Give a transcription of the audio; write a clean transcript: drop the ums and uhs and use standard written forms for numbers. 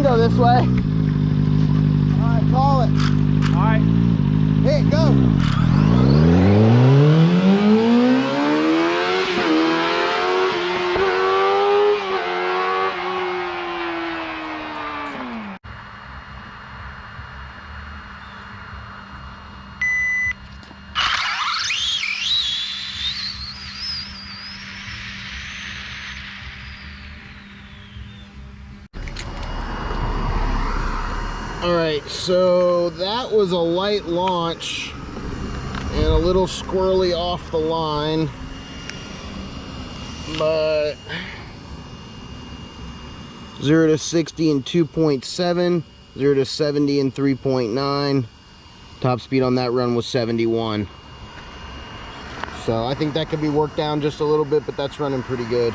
go this way. All right, call it. All right. Hey, go. All right, so that was a light launch and a little squirrely off the line, but 0 to 60 in 2.7, 0 to 70 in 3.9. Top speed on that run was 71. So I think that could be worked down just a little bit, but that's running pretty good.